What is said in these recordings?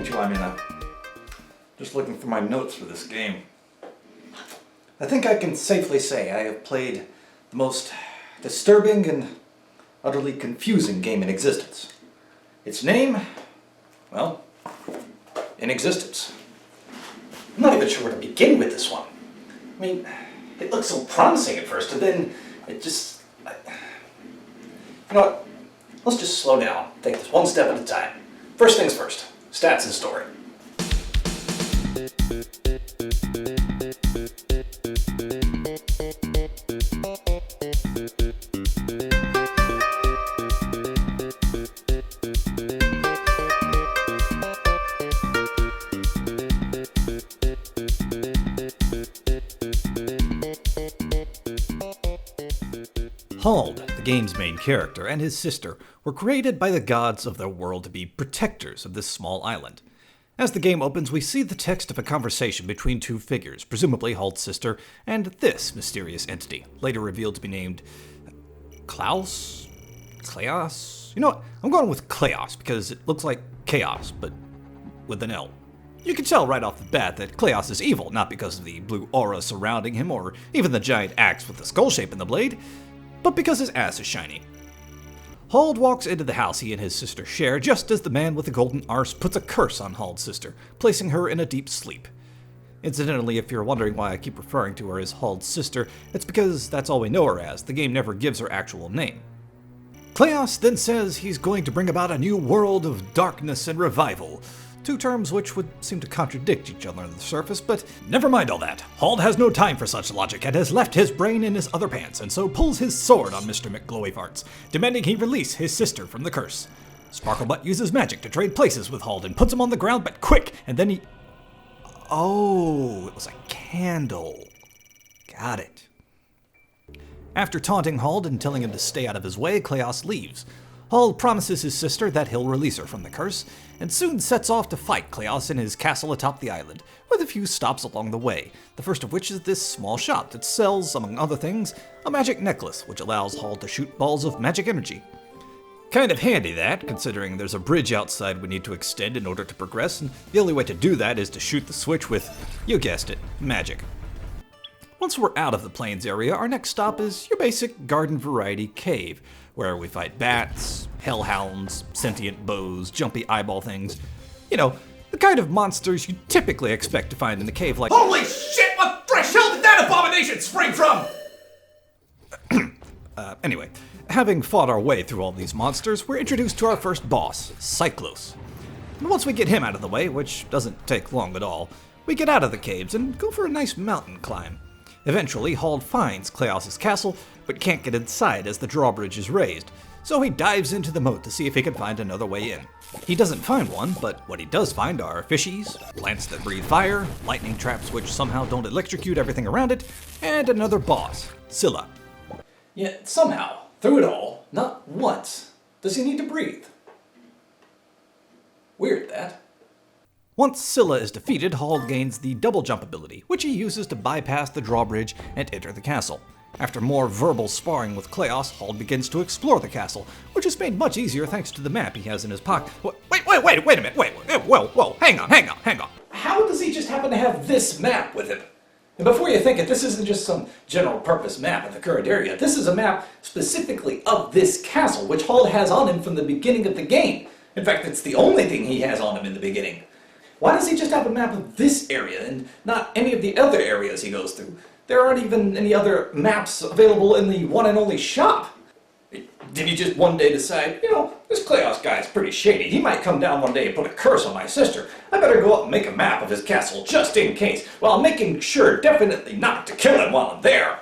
disappoint you. Just looking for my notes for this game. I think I can safely say I have played the most disturbing and utterly confusing game in existence. Its name, well, Inexistence. I'm not even sure where to begin with this one. I mean, it looks so promising at first, and then it just... You know what? Let's just slow down, take this one step at a time. First things first, stats and story. Hald, the game's main character, and his sister were created by the gods of their world to be protectors of this small island. As the game opens, we see the text of a conversation between two figures, presumably Hald's sister and this mysterious entity, later revealed to be named Klaus? Kleos? You know what? I'm going with Kleos because it looks like chaos, but with an L. You can tell right off the bat that Kleos is evil, not because of the blue aura surrounding him or even the giant axe with the skull shape in the blade, but because his ass is shiny. Hald walks into the house he and his sister share just as the man with the golden arse puts a curse on Hald's sister, placing her in a deep sleep. Incidentally, if you're wondering why I keep referring to her as Hald's sister, it's because that's all we know her as. The game never gives her actual name. Kleos then says he's going to bring about a new world of darkness and revival, two terms which would seem to contradict each other on the surface, but never mind all that. Hald has no time for such logic and has left his brain in his other pants, and so pulls his sword on Mr. McGlowyfarts, demanding he release his sister from the curse. Sparklebutt uses magic to trade places with Hald and puts him on the ground, but quick, and then he... Oh, it was a candle. Got it. After taunting Hald and telling him to stay out of his way, Kleos leaves. Hald promises his sister that he'll release her from the curse, and soon sets off to fight Kleos in his castle atop the island, with a few stops along the way, the first of which is this small shop that sells, among other things, a magic necklace which allows Hald to shoot balls of magic energy. Kind of handy that, considering there's a bridge outside we need to extend in order to progress, and the only way to do that is to shoot the switch with, you guessed it, magic. Once we're out of the plains area, our next stop is your basic garden variety cave, where we fight bats, hellhounds, sentient bows, jumpy eyeball things. You know, the kind of monsters you typically expect to find in a cave like— Holy shit, what fresh hell did that abomination spring from? Anyway, having fought our way through all these monsters, we're introduced to our first boss, Cyclos. And once we get him out of the way, which doesn't take long at all, we get out of the caves and go for a nice mountain climb. Eventually, Hald finds Kleos' castle, but can't get inside as the drawbridge is raised, so he dives into the moat to see if he can find another way in. He doesn't find one, but what he does find are fishies, plants that breathe fire, lightning traps which somehow don't electrocute everything around it, and another boss, Scylla. Yet somehow, through it all, not once does he need to breathe. Weird, that. Once Scylla is defeated, Hald gains the double jump ability, which he uses to bypass the drawbridge and enter the castle. After more verbal sparring with Kleos, Hald begins to explore the castle, which is made much easier thanks to the map he has in his pocket. Wait a minute, whoa, hang on. How does he just happen to have this map with him? And before you think it, this isn't just some general purpose map of the current area. This is a map specifically of this castle, which Hald has on him from the beginning of the game. In fact, it's the only thing he has on him in the beginning. Why does he just have a map of this area and not any of the other areas he goes through? There aren't even any other maps available in the one and only shop. Did he just one day decide, you know, this Kleos guy's pretty shady. He might come down one day and put a curse on my sister. I better go up and make a map of his castle just in case, while making sure definitely not to kill him while I'm there.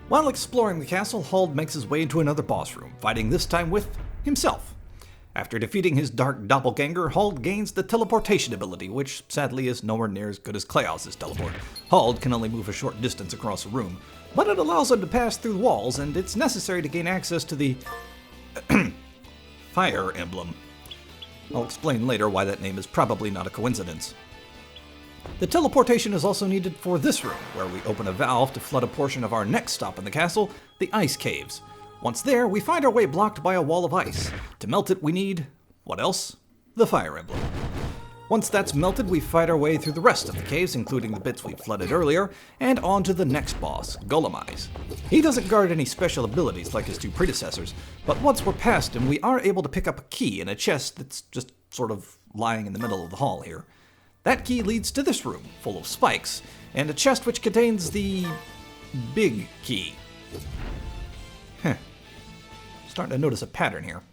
While exploring the castle, Hald makes his way into another boss room, fighting this time with himself. After defeating his dark doppelganger, Hald gains the teleportation ability, which sadly is nowhere near as good as Kleos' teleport. Hald can only move a short distance across a room, but it allows him to pass through walls, and it's necessary to gain access to the fire emblem. I'll explain later why that name is probably not a coincidence. The teleportation is also needed for this room, where we open a valve to flood a portion of our next stop in the castle, the ice caves. Once there, we find our way blocked by a wall of ice. To melt it, we need... what else? the Fire Emblem. Once that's melted, we fight our way through the rest of the caves, including the bits we flooded earlier, and on to the next boss, Golemize. He doesn't guard any special abilities like his two predecessors, but once we're past him, we are able to pick up a key in a chest that's just sort of lying in the middle of the hall here. That key leads to this room, full of spikes, and a chest which contains the big key. Starting to notice a pattern here.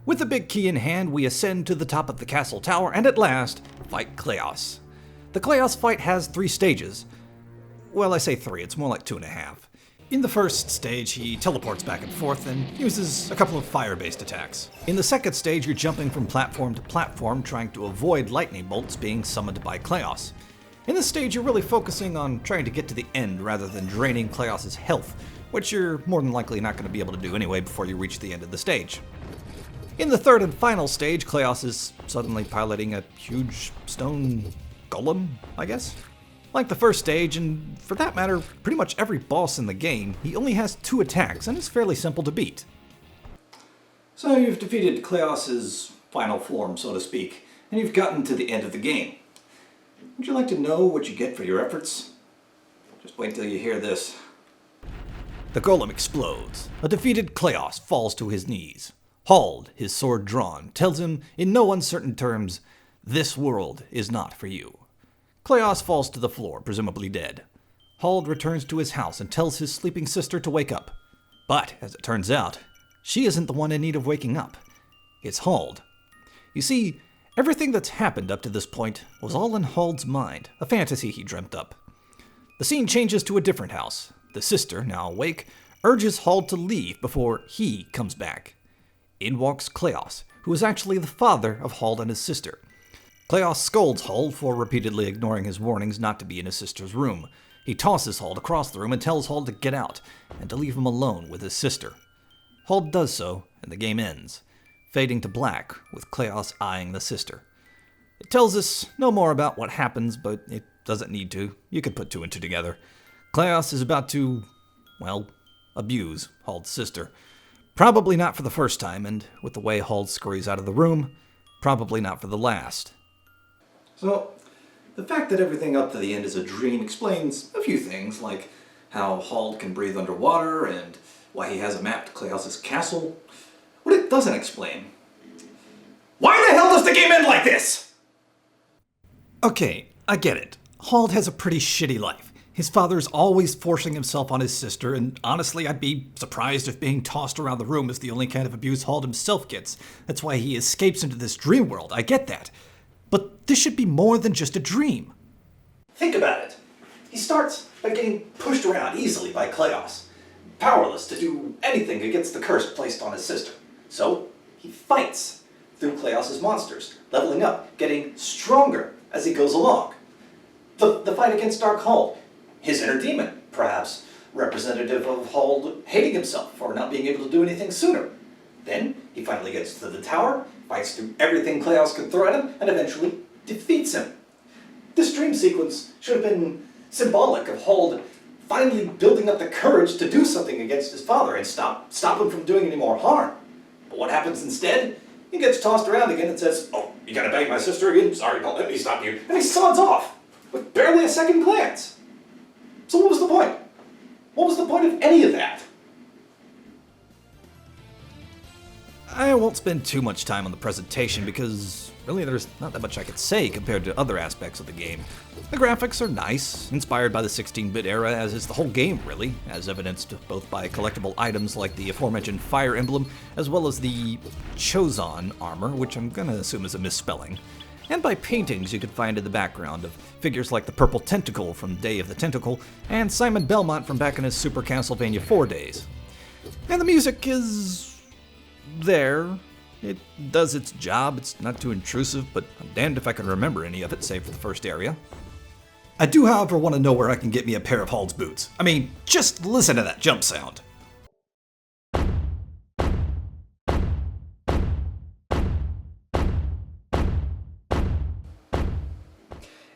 With the big key in hand, we ascend to the top of the castle tower and at last, fight Kleos. The Kleos fight has 3 stages. Well, I say 3, it's more like 2.5. In the first stage, he teleports back and forth and uses a couple of fire-based attacks. In the second stage, you're jumping from platform to platform, trying to avoid lightning bolts being summoned by Kleos. In this stage, you're really focusing on trying to get to the end rather than draining Kleos' health, which you're more than likely not going to be able to do anyway before you reach the end of the stage. In the third and final stage, Kleos is suddenly piloting a huge stone golem, I guess? Like the first stage, and for that matter, pretty much every boss in the game, he only has 2 attacks and is fairly simple to beat. So you've defeated Kleos' final form, so to speak, and you've gotten to the end of the game. Would you like to know what you get for your efforts? Just wait till you hear this. The golem explodes. A defeated Kleos falls to his knees. Hald, his sword drawn, tells him in no uncertain terms, "This world is not for you." Kleos falls to the floor, presumably dead. Hald returns to his house and tells his sleeping sister to wake up. But, as it turns out, she isn't the one in need of waking up. It's Hald. You see, everything that's happened up to this point was all in Hald's mind, a fantasy he dreamt up. The scene changes to a different house. The sister, now awake, urges Hald to leave before he comes back. In walks Kleos, who is actually the father of Hald and his sister. Kleos scolds Hald for repeatedly ignoring his warnings not to be in his sister's room. He tosses Hald across the room and tells Hald to get out, and to leave him alone with his sister. Hald does so, and the game ends, fading to black, with Kleos eyeing the sister. It tells us no more about what happens, but it doesn't need to. You could put 2 and 2 together. Kleos is about to, well, abuse Hald's sister. Probably not for the first time, and with the way Hald scurries out of the room, probably not for the last. So, the fact that everything up to the end is a dream explains a few things, like how Hald can breathe underwater, and why he has a map to Kleos' castle. What it doesn't explain... Why the hell does the game end like this? Okay, I get it. Hald has a pretty shitty life. His father's always forcing himself on his sister, and honestly, I'd be surprised if being tossed around the room is the only kind of abuse Hald himself gets. That's why he escapes into this dream world, I get that. But this should be more than just a dream. Think about it. He starts by getting pushed around easily by Kleos, powerless to do anything against the curse placed on his sister. So, he fights through Kleos' monsters, leveling up, getting stronger as he goes along. The fight against Dark Hald, his inner demon, perhaps representative of Hald hating himself for not being able to do anything sooner. Then, he finally gets to the tower, fights through everything Kleos could throw at him, and eventually defeats him. This dream sequence should have been symbolic of Hald finally building up the courage to do something against his father and stop him from doing any more harm. But what happens instead? He gets tossed around again and says, "Oh, you gotta bang my sister again? Sorry, don't let me stop you." And he sods off, with barely a second glance. So what was the point? What was the point of any of that? I won't spend too much time on the presentation because really there's not that much I could say compared to other aspects of the game. The graphics are nice, inspired by the 16-bit era, as is the whole game really, as evidenced both by collectible items like the aforementioned Fire Emblem, as well as the Chozon armor, which I'm gonna assume is a misspelling, and by paintings you could find in the background of figures like the Purple Tentacle from Day of the Tentacle, and Simon Belmont from back in his Super Castlevania 4 days. And the music is... there. It does its job, it's not too intrusive, but I'm damned if I can remember any of it, save for the first area. I do, however, want to know where I can get me a pair of Hald's boots. I mean, just listen to that jump sound.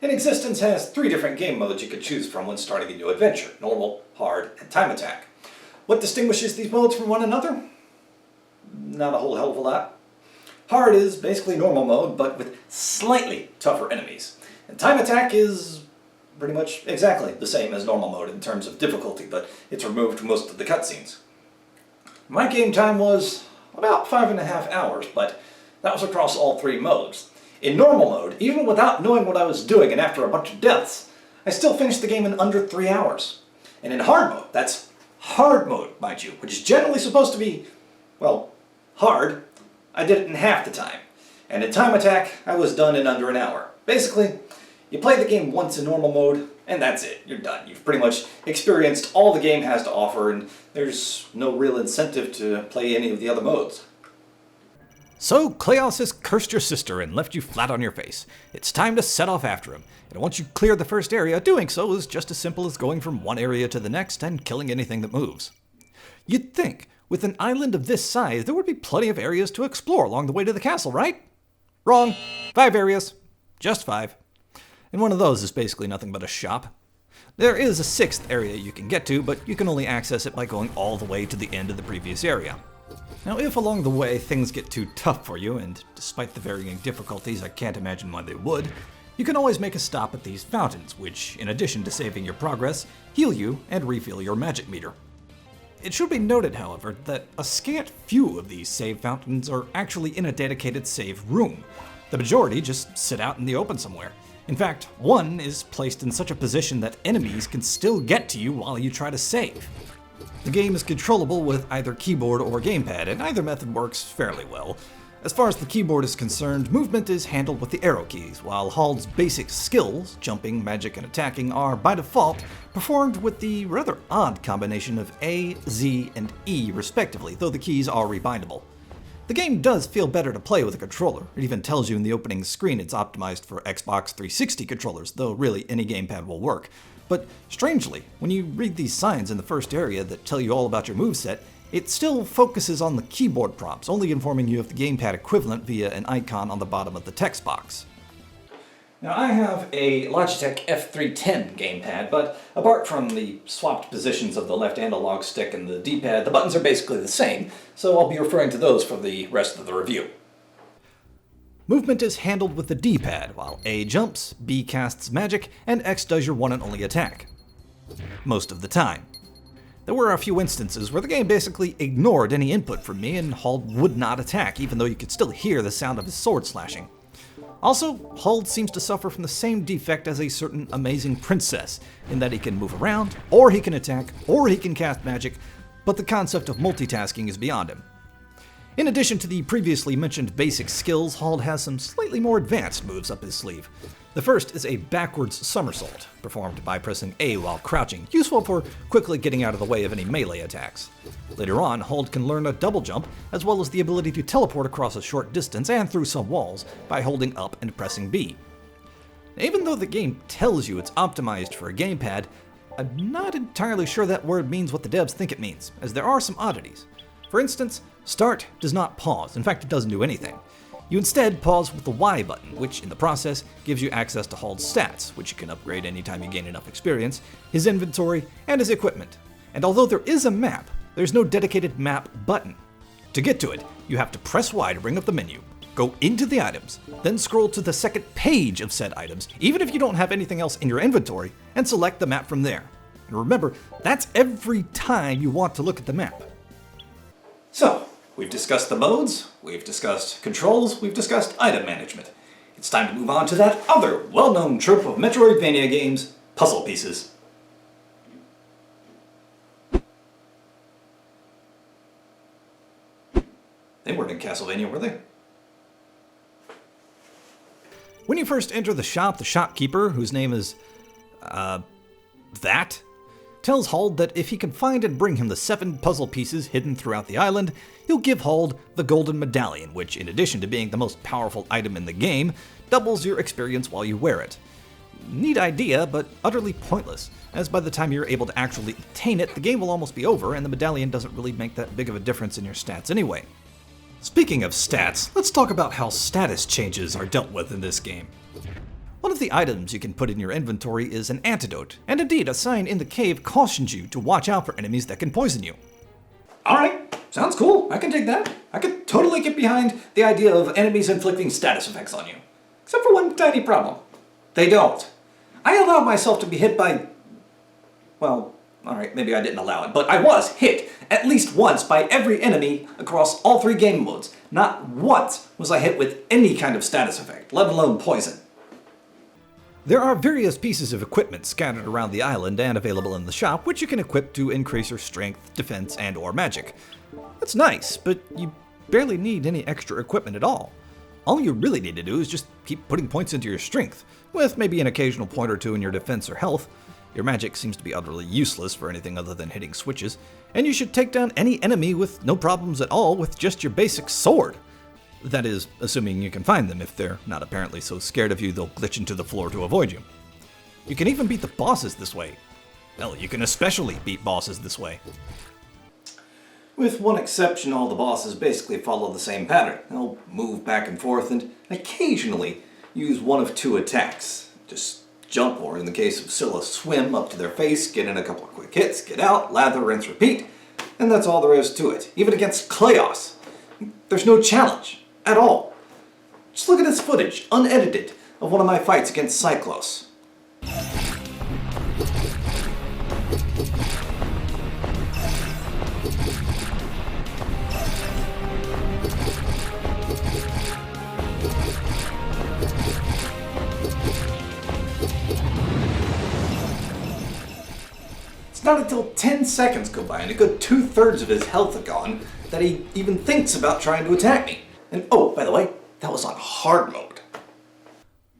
Inexistence has 3 different game modes you could choose from when starting a new adventure: normal, hard, and time attack. What distinguishes these modes from one another? Not a whole hell of a lot. Hard is basically normal mode, but with slightly tougher enemies. And time attack is pretty much exactly the same as normal mode in terms of difficulty, but it's removed most of the cutscenes. My game time was about 5.5 hours, but that was across all 3 modes. In normal mode, even without knowing what I was doing and after a bunch of deaths, I still finished the game in under 3 hours. And in hard mode, that's hard mode, mind you, which is generally supposed to be, well, hard, I did it in half the time. And in time attack, I was done in under an hour. Basically, you play the game once in normal mode, and that's it. You're done. You've pretty much experienced all the game has to offer, and there's no real incentive to play any of the other modes. So, Kleos has cursed your sister and left you flat on your face. It's time to set off after him. And once you clear the first area, doing so is just as simple as going from one area to the next and killing anything that moves. You'd think, with an island of this size, there would be plenty of areas to explore along the way to the castle, right? Wrong. 5 areas. Just 5. And one of those is basically nothing but a shop. There is a 6th area you can get to, but you can only access it by going all the way to the end of the previous area. Now, if along the way things get too tough for you, and despite the varying difficulties I can't imagine why they would, you can always make a stop at these fountains, which, in addition to saving your progress, heal you and refill your magic meter. It should be noted, however, that a scant few of these save fountains are actually in a dedicated save room. The majority just sit out in the open somewhere. In fact, one is placed in such a position that enemies can still get to you while you try to save. The game is controllable with either keyboard or gamepad, and either method works fairly well. As far as the keyboard is concerned, movement is handled with the arrow keys, while Hald's basic skills, jumping, magic, and attacking, are, by default, performed with the rather odd combination of A, Z, and E respectively, though the keys are rebindable. The game does feel better to play with a controller. It even tells you in the opening screen it's optimized for Xbox 360 controllers, though really any gamepad will work. But strangely, when you read these signs in the first area that tell you all about your moveset, it still focuses on the keyboard prompts, only informing you of the gamepad equivalent via an icon on the bottom of the text box. Now, I have a Logitech F310 gamepad, but apart from the swapped positions of the left analog stick and the D-pad, the buttons are basically the same, so I'll be referring to those for the rest of the review. Movement is handled with the D-pad, while A jumps, B casts magic, and X does your one and only attack. Most of the time. There were a few instances where the game basically ignored any input from me and Hald would not attack, even though you could still hear the sound of his sword slashing. Also, Hald seems to suffer from the same defect as a certain amazing princess, in that he can move around, or he can attack, or he can cast magic, but the concept of multitasking is beyond him. In addition to the previously mentioned basic skills, Hald has some slightly more advanced moves up his sleeve. The first is a backwards somersault, performed by pressing A while crouching, useful for quickly getting out of the way of any melee attacks. Later on, Hald can learn a double jump, as well as the ability to teleport across a short distance and through some walls by holding up and pressing B. Even though the game tells you it's optimized for a gamepad, I'm not entirely sure that word means what the devs think it means, as there are some oddities. For instance, start does not pause. In fact, it doesn't do anything. You instead pause with the Y button, which in the process gives you access to Hald's stats, which you can upgrade anytime you gain enough experience, his inventory, and his equipment. And although there is a map, there's no dedicated map button. To get to it, you have to press Y to bring up the menu, go into the items, then scroll to the second page of said items, even if you don't have anything else in your inventory, and select the map from there. And remember, that's every time you want to look at the map. So, we've discussed the modes, we've discussed controls, we've discussed item management. It's time to move on to that other well-known trope of Metroidvania games, puzzle pieces. They weren't in Castlevania, were they? When you first enter the shop, the shopkeeper, whose name is, tells Hald that if he can find and bring him the 7 puzzle pieces hidden throughout the island, he'll give Hald the Golden Medallion, which, in addition to being the most powerful item in the game, doubles your experience while you wear it. Neat idea, but utterly pointless, as by the time you're able to actually obtain it, the game will almost be over, and the medallion doesn't really make that big of a difference in your stats anyway. Speaking of stats, let's talk about how status changes are dealt with in this game. One of the items you can put in your inventory is an antidote, and indeed a sign in the cave cautions you to watch out for enemies that can poison you. Alright, sounds cool. I can take that. I could totally get behind the idea of enemies inflicting status effects on you. Except for one tiny problem. They don't. I allowed myself to be hit by... Well, alright, maybe I didn't allow it, but I was hit at least once by every enemy across all 3 game modes. Not once was I hit with any kind of status effect, let alone poison. There are various pieces of equipment scattered around the island and available in the shop, which you can equip to increase your strength, defense, and or magic. That's nice, but you barely need any extra equipment at all. All you really need to do is just keep putting points into your strength, with maybe an occasional point or 2 in your defense or health. Your magic seems to be utterly useless for anything other than hitting switches, and you should take down any enemy with no problems at all with just your basic sword. That is, assuming you can find them. If they're not apparently so scared of you, they'll glitch into the floor to avoid you. You can even beat the bosses this way. Hell, you can especially beat bosses this way. With one exception, all the bosses basically follow the same pattern. They'll move back and forth and occasionally use one of 2 attacks. Just jump, or in the case of Scylla, swim up to their face, get in a couple of quick hits, get out, lather, rinse, repeat, and that's all there is to it. Even against Kleos, there's no challenge at all. Just look at this footage, unedited, of one of my fights against Cyclos. It's not until 10 seconds go by and a good 2/3 of his health are gone that he even thinks about trying to attack me. And oh, by the way, that was on hard mode.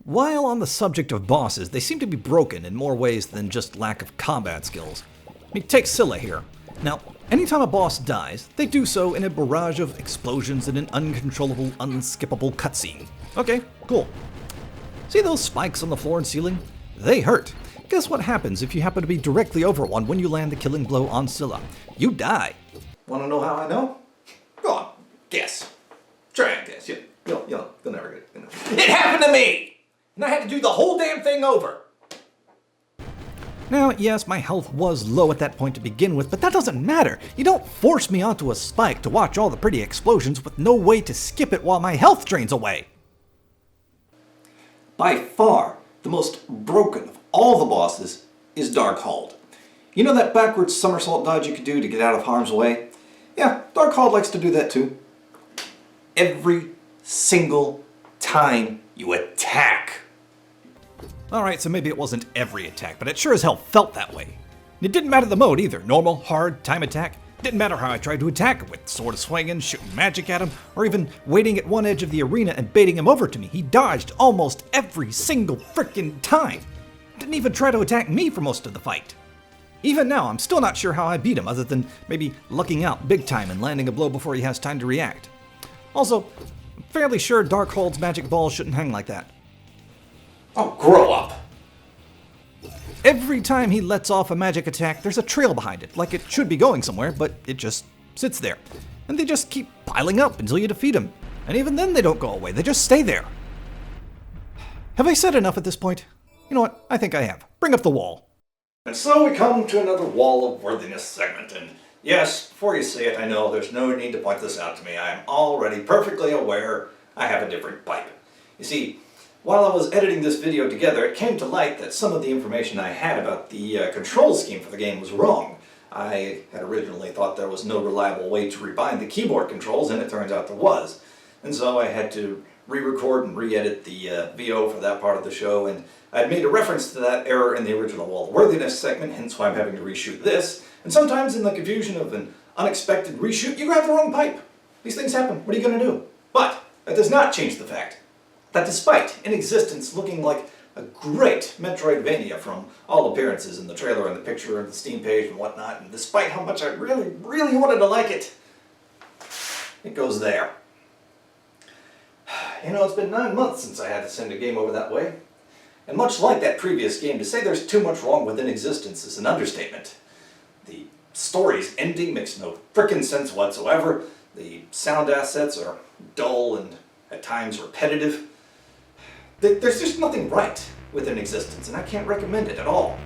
While on the subject of bosses, they seem to be broken in more ways than just lack of combat skills. I mean, take Scylla here. Now, anytime a boss dies, they do so in a barrage of explosions and an uncontrollable, unskippable cutscene. Okay, cool. See those spikes on the floor and ceiling? They hurt. Guess what happens if you happen to be directly over one when you land the killing blow on Scylla? You die. Want to know how I know? Go on, guess. Try and guess. You'll never get it. It happened to me! And I had to do the whole damn thing over. Now, yes, my health was low at that point to begin with, but that doesn't matter. You don't force me onto a spike to watch all the pretty explosions with no way to skip it while my health drains away. By far, the most broken of all the bosses is Darkhold. You know that backwards somersault dodge you could do to get out of harm's way? Yeah, Darkhold likes to do that too. Every single time you attack. Alright, so maybe it wasn't every attack, but it sure as hell felt that way. It didn't matter the mode either. Normal, hard, time attack. Didn't matter how I tried to attack with sword swinging, shooting magic at him, or even waiting at one edge of the arena and baiting him over to me. He dodged almost every single frickin' time. Didn't even try to attack me for most of the fight. Even now, I'm still not sure how I beat him other than maybe lucking out big time and landing a blow before he has time to react. Also, I'm fairly sure Darkhold's magic balls shouldn't hang like that. Oh, grow up! Every time he lets off a magic attack, there's a trail behind it, like it should be going somewhere, but it just sits there. And they just keep piling up until you defeat him. And even then they don't go away, they just stay there. Have I said enough at this point? You know what, I think I have. Bring up the wall. And so we come to another Wall of Worthiness segment, and yes, before you say it, I know there's no need to point this out to me. I am already perfectly aware I have a different pipe. You see, while I was editing this video together, it came to light that some of the information I had about the control scheme for the game was wrong. I had originally thought there was no reliable way to rebind the keyboard controls, and it turns out there was. And so I had to re-record and re-edit the VO for that part of the show, and I'd made a reference to that error in the original Wall of Worthiness segment, hence why I'm having to reshoot this. And sometimes in the confusion of an unexpected reshoot, you grab the wrong pipe. These things happen. What are you going to do? But that does not change the fact that despite Inexistence looking like a great Metroidvania from all appearances in the trailer and the picture and the Steam page and whatnot, and despite how much I really, really wanted to like it, it goes there. You know, it's been 9 months since I had to send a game over that way. And much like that previous game, to say there's too much wrong with Inexistence is an understatement. The story's ending makes no frickin' sense whatsoever. The sound assets are dull and at times repetitive. There's just nothing right with Inexistence, and I can't recommend it at all.